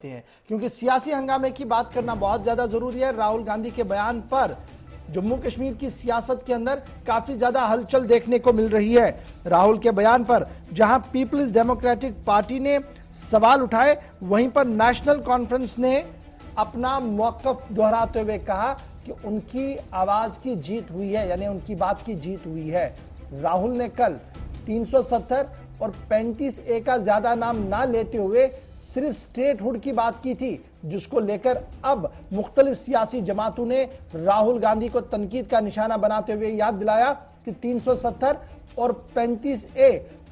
हैं, क्योंकि सियासी हंगामे की बात करना बहुत ज्यादा जरूरी है। राहुल गांधी के बयान पर जम्मू कश्मीर की सियासत के अंदर काफी ज्यादा हलचल देखने को मिल रही है। राहुल के बयान पर जहां पीपल्स डेमोक्रेटिक पार्टी ने सवाल उठाए, वहीं पर नेशनल कॉन्फ्रेंस ने अपना मौकफ दोहराते हुए कहा कि उनकी आवाज की जीत हुई है, यानी उनकी बात की जीत हुई है। राहुल ने कल 370 और 35A का ज्यादा नाम ना लेते हुए सिर्फ स्टेटहुड की बात की थी, जिसको लेकर अब मुख्तलिफ सियासी जमातों ने राहुल गांधी को तनकीद का निशाना बनाते हुए याद दिलाया कि 370 और 35A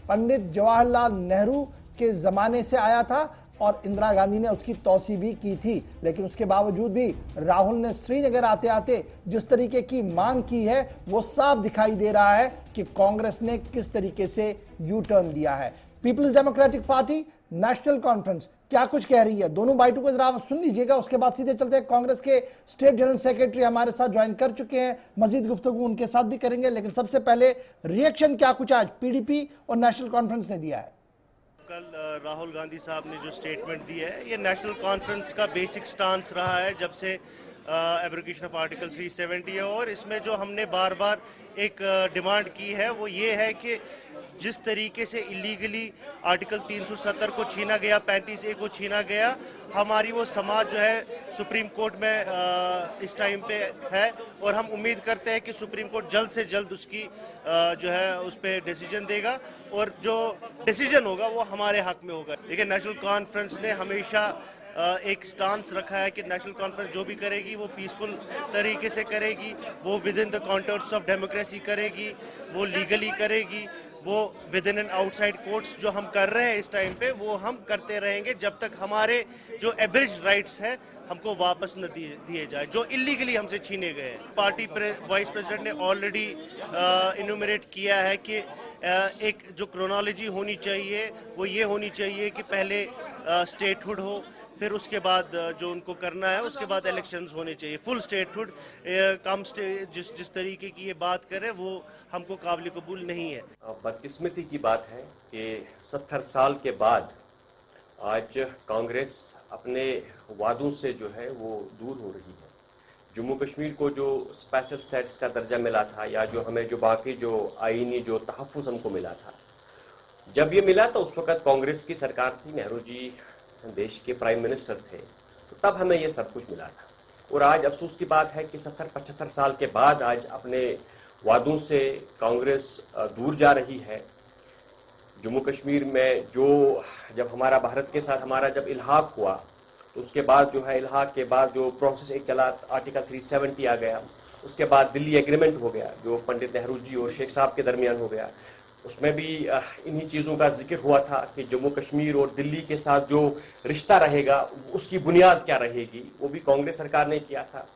पंडित जवाहरलाल नेहरू के जमाने से आया था और इंदिरा गांधी ने उसकी तौसीह भी की थी। लेकिन उसके बावजूद भी राहुल ने श्रीनगर आते आते जिस तरीके की मांग की है, वो साफ दिखाई दे रहा है कि कांग्रेस ने किस तरीके से यू टर्न लिया है। पीपल्स डेमोक्रेटिक पार्टी, नेशनल कॉन्फ्रेंस क्या कुछ कह रही है, दोनों बाइटों को जरा सुन लीजिएगा, उसके बाद सीधे चलते हैं। कांग्रेस के स्टेट जनरल सेक्रेटरी हमारे साथ ज्वाइन कर चुके हैं, मजीद गुफ्तगू उनके साथ भी करेंगे, लेकिन सबसे पहले रिएक्शन क्या कुछ आज पीडीपी और नेशनल कॉन्फ्रेंस ने दिया है। कल राहुल गांधी साहब ने जो स्टेटमेंट दी है, ये नेशनल कॉन्फ्रेंस का बेसिक स्टांस रहा है जब से एब्रोगेशन ऑफ आर्टिकल 370 है। और इसमें जो हमने बार बार एक डिमांड की है वो ये है कि जिस तरीके से इलीगली आर्टिकल 370 को छीना गया, 35A को छीना गया, हमारी वो समाज जो है सुप्रीम कोर्ट में इस टाइम पे है और हम उम्मीद करते हैं कि सुप्रीम कोर्ट जल्द से जल्द उसकी जो है उस पर डिसीजन देगा और जो डिसीजन होगा वो हमारे हक में होगा। लेकिन नेशनल कॉन्फ्रेंस ने हमेशा एक स्टांस रखा है कि नेशनल कॉन्फ्रेंस जो भी करेगी वो पीसफुल तरीके से करेगी, वो within the contours of democracy करेगी, वो लीगली करेगी, वो within and outside courts जो हम कर रहे हैं इस टाइम पे वो हम करते रहेंगे जब तक हमारे जो एब्रिज राइट्स हैं हमको वापस न दिए जाए, जो इलीगली हमसे छीने गए हैं। पार्टी वाइस प्रेसिडेंट ने ऑलरेडी इन्यूमरेट किया है कि एक जो क्रोनोलॉजी होनी चाहिए वो ये होनी चाहिए कि पहले स्टेटहुड हो, फिर उसके बाद जो उनको करना है उसके बाद इलेक्शंस होने चाहिए। फुल स्टेटहुड कम जिस तरीके की ये बात करे वो हमको काबिल कबूल नहीं है। बदकिस्मती की बात है कि 70 साल के बाद आज कांग्रेस अपने वादों से जो है वो दूर हो रही है। जम्मू कश्मीर को जो स्पेशल स्टेटस का दर्जा मिला था या जो हमें जो बाकी जो आईनी जो तहफ़्फ़ुज़ हमको मिला था, जब ये मिला तो उस वक़्त कांग्रेस की सरकार थी, नेहरू जी देश के प्राइम मिनिस्टर थे, तो तब हमें ये सब कुछ मिला था। और आज अफसोस की बात है कि 70-75 साल के बाद आज अपने वादों से कांग्रेस दूर जा रही है। जम्मू कश्मीर में जो जब हमारा भारत के साथ हमारा जब इल्हाक हुआ तो उसके बाद जो है इल्हाक के बाद जो प्रोसेस एक चला, आर्टिकल 370 आ गया, उसके बाद दिल्ली एग्रीमेंट हो गया जो पंडित नेहरू जी और शेख साहब के दरमियान हो गया। उसमें भी इन्हीं चीज़ों का जिक्र हुआ था कि जम्मू कश्मीर और दिल्ली के साथ जो रिश्ता रहेगा उसकी बुनियाद क्या रहेगी, वो भी कांग्रेस सरकार ने किया था।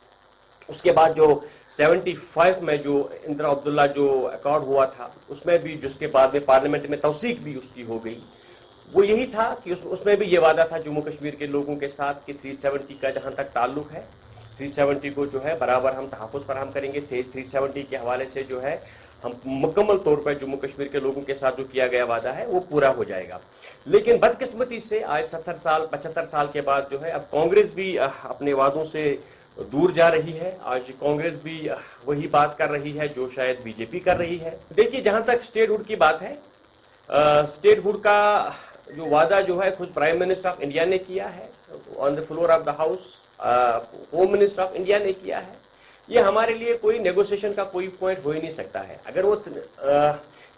उसके बाद जो 75 में जो इंदिरा अब्दुल्ला जो अकॉर्ड हुआ था उसमें भी, जिसके बाद में पार्लियामेंट में तौसीक भी उसकी हो गई, वो यही था कि उसमें भी ये वादा था जम्मू कश्मीर के लोगों के साथ कि 370 का जहाँ तक ताल्लुक है, 370 को जो है बराबर हम तहफ़्फ़ुज़ फराहम करेंगे। 370 के हवाले से जो है हम मुकम्मल तौर पर जम्मू कश्मीर के लोगों के साथ जो किया गया वादा है वो पूरा हो जाएगा। लेकिन बदकिस्मती से आज 70 साल 75 साल के बाद जो है अब कांग्रेस भी अपने वादों से दूर जा रही है। आज कांग्रेस भी वही बात कर रही है जो शायद बीजेपी कर रही है। देखिए, जहां तक स्टेटहुड की बात है, स्टेटहुड का जो वादा जो है खुद प्राइम मिनिस्टर ऑफ इंडिया ने किया है, on the floor of the house home minister of India ने किया है। ये हमारे लिए कोई नेगोशिएशन का कोई पॉइंट हो ही नहीं सकता है। अगर वो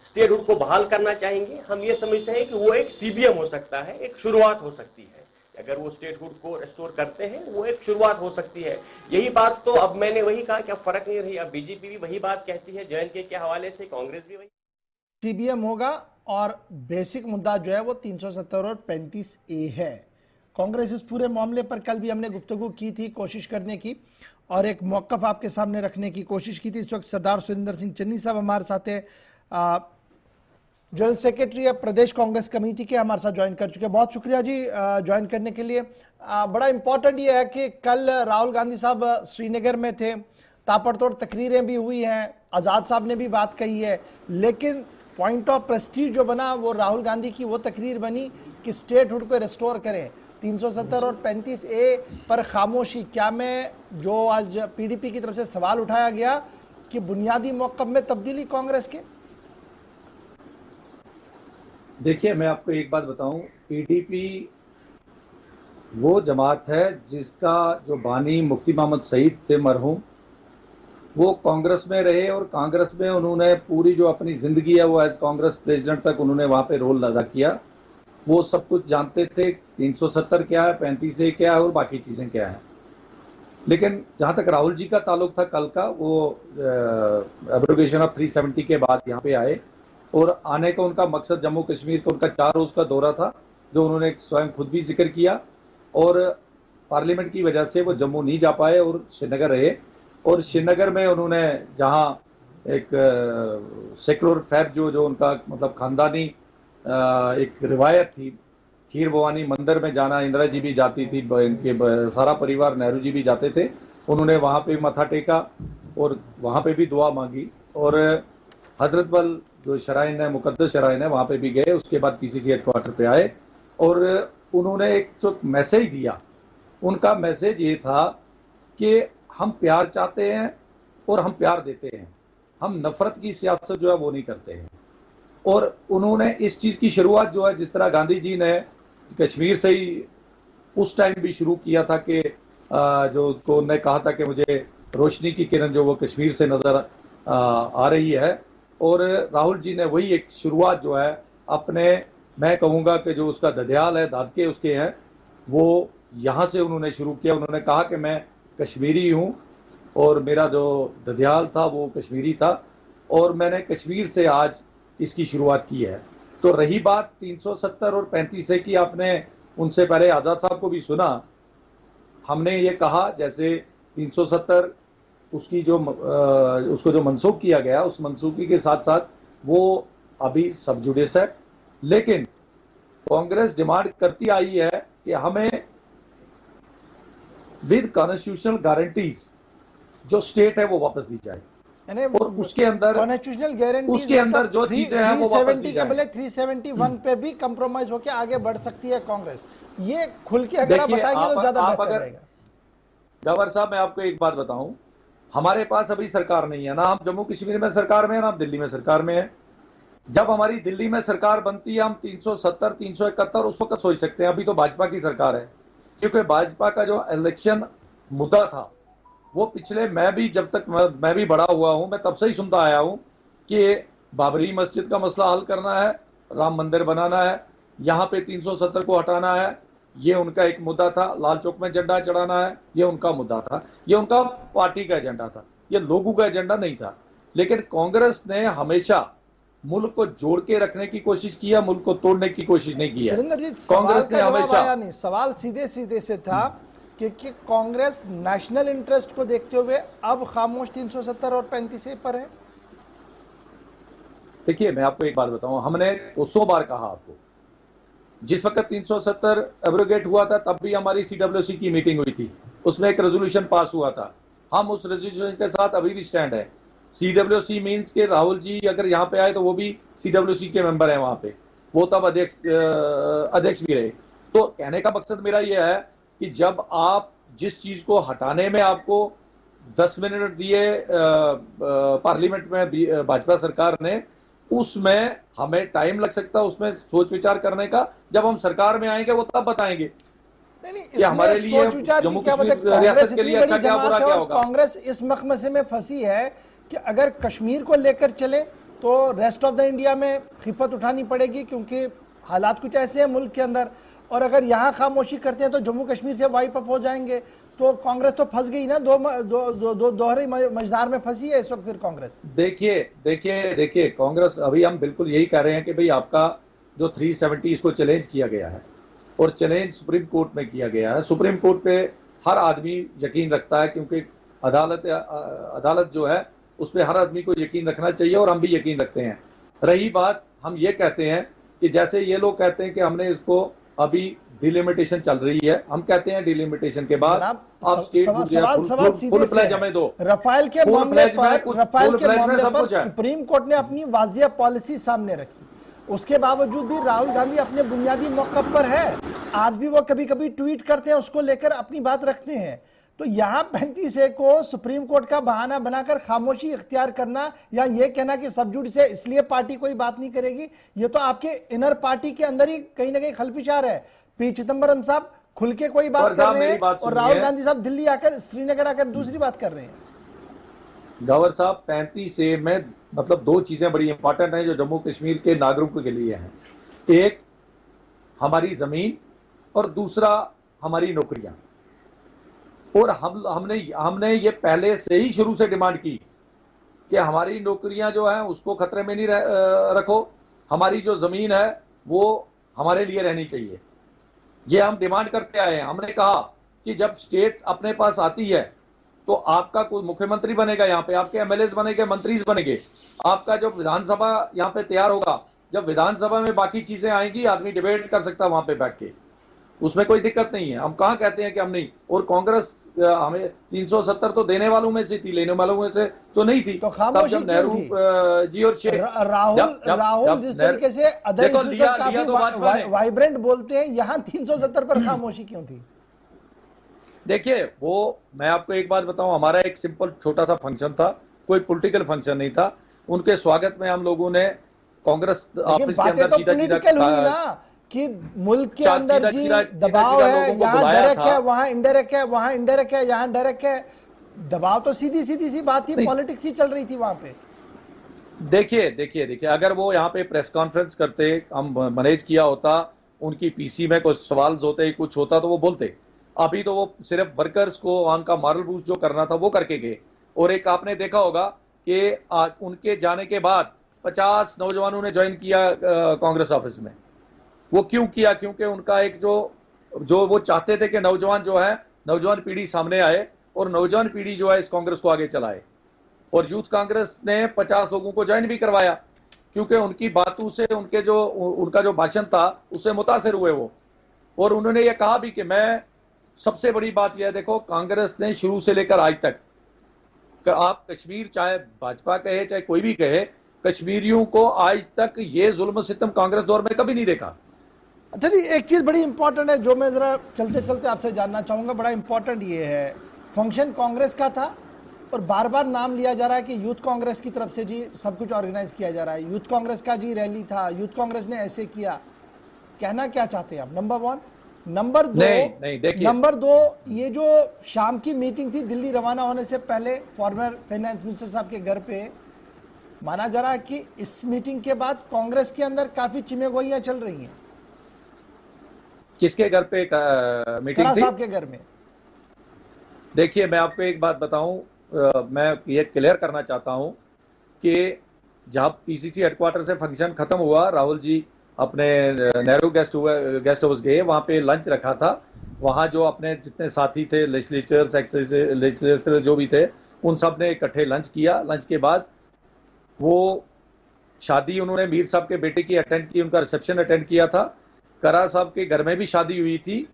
स्टेटहुड को बहाल करना चाहेंगे, हम ये समझते हैं कि वो एक सीबीएम हो सकता है, एक शुरुआत हो सकती है। अगर वो स्टेटहुड को रेस्टोर करते हैं वो एक शुरुआत हो सकती है। यही बात तो अब मैंने वही कहा कि अब फर्क नहीं रही, अब बीजेपी भी वही बात कहती है JNK के हवाले से, कांग्रेस भी वही। सीबीएम होगा और बेसिक मुद्दा जो है वो 370 और 35A है। कांग्रेस इस पूरे मामले पर कल भी हमने गुफ्तगू की थी, कोशिश करने की और एक मौकफ आपके सामने रखने की कोशिश की थी। इस वक्त सरदार सुरेंद्र सिंह चन्नी साहब हमारे साथ हैं, जनरल सेक्रेटरी है प्रदेश कांग्रेस कमेटी के, हमारे साथ ज्वाइन कर चुके हैं। बहुत शुक्रिया जी ज्वाइन करने के लिए। बड़ा इंपॉर्टेंट ये है कि कल राहुल गांधी साहब श्रीनगर में थे, ताबड़तोड़ तकरीरें भी हुई हैं, आज़ाद साहब ने भी बात कही है, लेकिन पॉइंट ऑफ प्रेस्टीज जो बना वो राहुल गांधी की वो तकरीर बनी कि स्टेटहुड को रिस्टोर करें। 370 और 35A पर खामोशी, क्या में जो आज पीडीपी की तरफ से सवाल उठाया गया कि बुनियादी मौक़िफ़ में तब्दीली कांग्रेस के? देखिए, मैं आपको एक बात बताऊं, पीडीपी वो जमात है जिसका जो बानी मुफ्ती मोहम्मद सईद थे मरहूम, वो कांग्रेस में रहे और कांग्रेस में उन्होंने पूरी जो अपनी जिंदगी है वो एज कांग्रेस प्रेसिडेंट तक उन्होंने वहां पे रोल अदा किया। वो सब कुछ जानते थे, 370 क्या है, 35A क्या है और बाकी चीजें क्या है। लेकिन जहां तक राहुल जी का ताल्लुक था कल का, वो एब्रोगेशन ऑफ 370 के बाद यहाँ पे आए और आने का उनका मकसद जम्मू कश्मीर का उनका 4 रोज का दौरा था, जो उन्होंने स्वयं खुद भी जिक्र किया, और पार्लियामेंट की वजह से वो जम्मू नहीं जा पाए और श्रीनगर रहे। और श्रीनगर में उन्होंने जहां एक सेकुलर फैब जो उनका मतलब खानदानी एक रिवायत थी, खीर भवानी मंदिर में जाना, इंदिरा जी भी जाती थी, इनके सारा परिवार, नेहरू जी भी जाते थे, उन्होंने वहां पे मत्था टेका और वहां पे भी दुआ मांगी। और हजरत बल जो शराइन है, मुकद्दस शराइन है, वहां पे भी गए। उसके बाद पीसीसी हेडक्वार्टर पे आए और उन्होंने एक जो मैसेज दिया, उनका मैसेज ये था कि हम प्यार चाहते हैं और हम प्यार देते हैं, हम नफरत की सियासत जो है वो नहीं करते हैं। और उन्होंने इस चीज की शुरुआत जो है, जिस तरह गांधी जी ने कश्मीर से ही उस टाइम भी शुरू किया था कि जो उन्होंने कहा था कि मुझे रोशनी की किरण जो वो कश्मीर से नजर आ रही है, और राहुल जी ने वही एक शुरुआत जो है अपने, मैं कहूंगा कि जो उसका ददियाल है, दादके उसके हैं, वो यहां से उन्होंने शुरू किया। उन्होंने कहा कि मैं कश्मीरी हूं और मेरा जो ददियाल था वो कश्मीरी था और मैंने कश्मीर से आज इसकी शुरुआत की है। तो रही बात 370 और 35A की, आपने उनसे पहले आजाद साहब को भी सुना, हमने ये कहा जैसे 370 उसकी जो उसको जो मनसूख किया गया, उस मनसूखी के साथ साथ वो अभी सब जुडिस है, लेकिन कांग्रेस डिमांड करती आई है कि हमें विद कॉन्स्टिट्यूशनल गारंटीज जो स्टेट है वो वापस दी जाए, और उसके अंदर कॉन्स्टिट्यूशनल गारंटी, उसके अंदर जो चीजें हैं वो वापस दी जाए। 371 पे भी कंप्रोमाइज होकर आगे बढ़ सकती है कांग्रेस, ये खुल के अगर आप बताएंगे तो ज्यादा बेहतर रहेगा। गवर साहब, मैं आपको एक बात बताऊं, हमारे पास अभी सरकार नहीं है, ना हम जम्मू कश्मीर में सरकार में है, ना हम दिल्ली में सरकार में है। जब हमारी दिल्ली में सरकार बनती है, हम 370, 371 उस वक्त सोच सकते हैं। अभी तो भाजपा की सरकार है, क्योंकि भाजपा का जो इलेक्शन मुद्दा था वो पिछले, मैं भी जब तक मैं भी बड़ा हुआ हूं, मैं तब से ही सुनता आया हूं कि बाबरी मस्जिद का मसला हल करना है, राम मंदिर बनाना है, यहाँ पे 370 को हटाना है, ये उनका एक मुद्दा था। लाल चौक में झंडा चढ़ाना है, ये उनका मुद्दा था, ये उनका पार्टी का एजेंडा था, ये लोगों का एजेंडा नहीं था। लेकिन कांग्रेस ने हमेशा मुल्क को जोड़ के रखने की कोशिश किया, मुल्क को तोड़ने की कोशिश नहीं की है। कांग्रेस ने हमेशा, नहीं, सवाल सीधे सीधे से था कि कांग्रेस नेशनल इंटरेस्ट को देखते हुए अब खामोश 370 और 35A पर है। देखिए, मैं आपको एक बात बताऊं, हमने 100 बार कहा आपको, जिस वक्त 370 एब्रोगेट हुआ था तब भी हमारी CWC की मीटिंग हुई थी, उसमें एक रेजोल्यूशन पास हुआ था, हम उस रेजोल्यूशन के साथ अभी भी स्टैंड है। CWC मीन्स के राहुल जी अगर यहाँ पे आए तो वो भी CWC के मेंबर हैं, वहां पे वो तब अध्यक्ष भी रहे। तो कहने का मकसद मेरा यह है कि जब आप जिस चीज को हटाने में आपको 10 मिनट दिए पार्लियामेंट में भाजपा सरकार ने, उसमें हमें टाइम लग सकता है उसमें सोच विचार करने का। जब हम सरकार में आएंगे वो तब बताएंगे कि हमारे लिए जम्मू कश्मीर रियासत के लिए अच्छा क्या बुरा क्या होगा। कांग्रेस इस मखमसे में फंसी है कि अगर कश्मीर को लेकर चले तो रेस्ट ऑफ द इंडिया में खिफत उठानी पड़ेगी, क्योंकि हालात कुछ ऐसे हैं मुल्क के अंदर, और अगर यहाँ खामोशी करते हैं तो जम्मू कश्मीर से वाइप अप हो जाएंगे। तो कांग्रेस तो फंस गई ना, दोहरे मझधार में फंसी है इस वक्त फिर कांग्रेस। देखिए कांग्रेस, अभी हम बिल्कुल यही कह रहे हैं कि भाई आपका जो 370 इसको चैलेंज किया गया है और चैलेंज सुप्रीम कोर्ट में किया गया है। सुप्रीम कोर्ट पे हर आदमी यकीन रखता है, क्योंकि अदालत जो है उस पर हर आदमी को यकीन रखना चाहिए और हम भी यकीन रखते हैं। रही बात, हम ये कहते हैं कि जैसे ये लोग कहते हैं कि हमने इसको अभी डिलिमिटेशन चल रही है, हम कहते हैं डिलिमिटेशन के बाद आप स्टेट फुल प्लेज हमें दो। रफाल के मामले पर सुप्रीम कोर्ट ने अपनी वाजिया पॉलिसी सामने रखी उसके बावजूद भी राहुल गांधी अपने बुनियादी मौक़िफ़ पर है। आज भी वो कभी कभी ट्वीट करते हैं, उसको लेकर अपनी बात रखते हैं। तो यहां 35A को सुप्रीम कोर्ट का बहाना बनाकर खामोशी इख्तियार करना या ये कहना कि सब जुडिस है इसलिए पार्टी कोई बात नहीं करेगी, ये तो आपके इनर पार्टी के अंदर ही कहीं ना कहीं खलफिशार है। पी चिदम्बरम साहब खुल के कोई बात कर रहे हैं और राहुल गांधी साहब दिल्ली आकर, श्रीनगर आकर दूसरी बात कर रहे हैं। गवर साहब 35A में मतलब दो चीजें बड़ी इंपॉर्टेंट हैं जो जम्मू कश्मीर के नागरिकों के लिए हैं। एक हमारी जमीन और दूसरा हमारी नौकरियां। और हमने ये पहले से ही शुरू से डिमांड की कि हमारी नौकरियां जो है उसको खतरे में नहीं रखो, हमारी जो जमीन है वो हमारे लिए रहनी चाहिए। ये हम डिमांड करते आए हैं। हमने कहा कि जब स्टेट अपने पास आती है तो आपका कोई मुख्यमंत्री बनेगा, यहाँ पे आपके एमएलएस बनेंगे, मंत्री बनेंगे, आपका जो विधानसभा यहाँ पे तैयार होगा, जब विधानसभा में बाकी चीजें आएंगी आदमी डिबेट कर सकता है वहां पे बैठ के, उसमें कोई दिक्कत नहीं है। हम कहां कहते हैं कि हम नहीं। और कांग्रेस हमें 370 तो देने वालों में से थी, लेने वालों में से तो नहीं थी। तो तब जब नेहरू जी और शेख राहुल जिस तरीके से अदर काफी वाइब्रेंट बोलते हैं, यहाँ 370 पर खामोशी क्यों थी? देखिए, वो मैं आपको एक बात बताऊं, हमारा एक सिंपल छोटा सा फंक्शन था, कोई पॉलिटिकल फंक्शन नहीं था। उनके स्वागत में हम लोगों ने कांग्रेस ऑफिस के अंदर सीधा कि मुल्क के अंदर जी दबाव है, यहाँ डायरेक्ट है, वहां इनडायरेक्ट है, वहां इनडायरेक्ट है, यहाँ डायरेक्ट है। दबाव तो सीधी सी बात थी, पॉलिटिक्स ही चल रही थी वहां पे। देखिए अगर वो यहाँ पे प्रेस कॉन्फ्रेंस करते, हम मैनेज किया होता, उनकी पीसी में कुछ सवाल होते, कुछ होता तो वो बोलते। अभी तो वो सिर्फ वर्कर्स को उनका मॉरल बूस्ट जो करना था वो करके गए। और एक आपने देखा होगा कि उनके जाने के बाद 50 नौजवानों ने ज्वाइन किया कांग्रेस ऑफिस में। वो क्यों किया? क्योंकि उनका एक जो वो चाहते थे कि नौजवान जो है, नौजवान पीढ़ी सामने आए और नौजवान पीढ़ी जो है इस कांग्रेस को आगे चलाए। और यूथ कांग्रेस ने 50 लोगों को ज्वाइन भी करवाया क्योंकि उनकी बातों से, उनका जो भाषण था उससे मुतासिर हुए वो। और उन्होंने ये कहा भी कि मैं, सबसे बड़ी बात यह देखो, कांग्रेस ने शुरू से लेकर आज तक, आप कश्मीर चाहे भाजपा कहे चाहे कोई भी कहे, कश्मीरियों को आज तक ये जुल्म सितम कांग्रेस दौर में कभी नहीं देखा। अच्छा जी, एक चीज बड़ी इंपॉर्टेंट है जो मैं जरा चलते चलते आपसे जानना चाहूंगा, बड़ा इंपॉर्टेंट ये है, फंक्शन कांग्रेस का था और बार बार नाम लिया जा रहा है कि यूथ कांग्रेस की तरफ से जी सब कुछ ऑर्गेनाइज किया जा रहा है, यूथ कांग्रेस का जी रैली था, यूथ कांग्रेस ने ऐसे किया। कहना क्या चाहते हैं आप? नंबर 1। नंबर 2, ये जो शाम की मीटिंग थी दिल्ली रवाना होने से पहले फॉर्मर फाइनेंस मिनिस्टर साहब के घर पे, माना जा रहा है कि इस मीटिंग के बाद कांग्रेस के अंदर काफी चिमेगोइयां चल रही हैं। किसके घर पे मीटिंग थी? साहब के घर में। देखिए, मैं आपको एक बात बताऊं, मैं ये क्लियर करना चाहता हूं कि जब पीसीसी हेडक्वार्टर से फंक्शन खत्म हुआ, राहुल जी अपने नेहरू गेस्ट हाउस गए, वहां पे लंच रखा था। वहां जो अपने जितने साथी थे, लेजिस्लेचर जो भी थे, उन सब ने इकट्ठे लंच किया। लंच के बाद वो शादी उन्होंने मीर साहब के बेटे की अटेंड की, उनका रिसेप्शन अटेंड किया था। करा साहब के घर में भी शादी हुई थी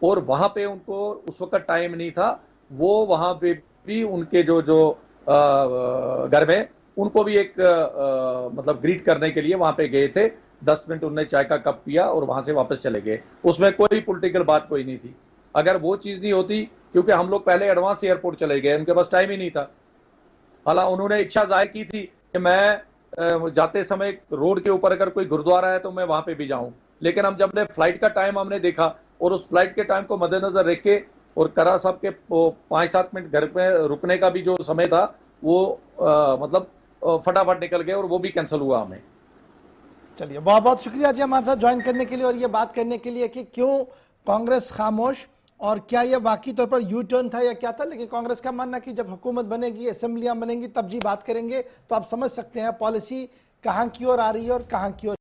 और वहां पे उनको उस वक्त टाइम नहीं था, वो वहां पे भी उनके जो घर में उनको भी एक मतलब ग्रीट करने के लिए वहां पे गए थे। 10 मिनट उन्होंने चाय का कप पिया और वहां से वापस चले गए। उसमें कोई पॉलिटिकल बात कोई नहीं थी। अगर वो चीज नहीं होती, क्योंकि हम लोग पहले एडवांस एयरपोर्ट चले गए, उनके पास टाइम ही नहीं था। हालांकि उन्होंने इच्छा जाहिर की थी कि मैं जाते समय रोड के ऊपर अगर कोई गुरुद्वारा है तो मैं वहां पे भी जाऊं, लेकिन हम जब फ्लाइट का टाइम हमने देखा और उस फ्लाइट के टाइम को मद्देनजर रख के और करा साहब के 5-7 मिनट घर पे रुकने का भी जो समय था वो मतलब फटाफट निकल गए और वो भी कैंसिल हुआ हमें। चलिए, बहुत बहुत शुक्रिया जी हमारे साथ ज्वाइन करने के लिए और ये बात करने के लिए कि क्यों कांग्रेस खामोश और क्या ये वाकई तौर पर यू टर्न था या क्या था। लेकिन कांग्रेस का मानना कि जब हुकूमत बनेगी, असेंबलियां बनेंगी, तब जी बात करेंगे। तो आप समझ सकते हैं पॉलिसी कहां की ओर आ रही है और कहां की ओर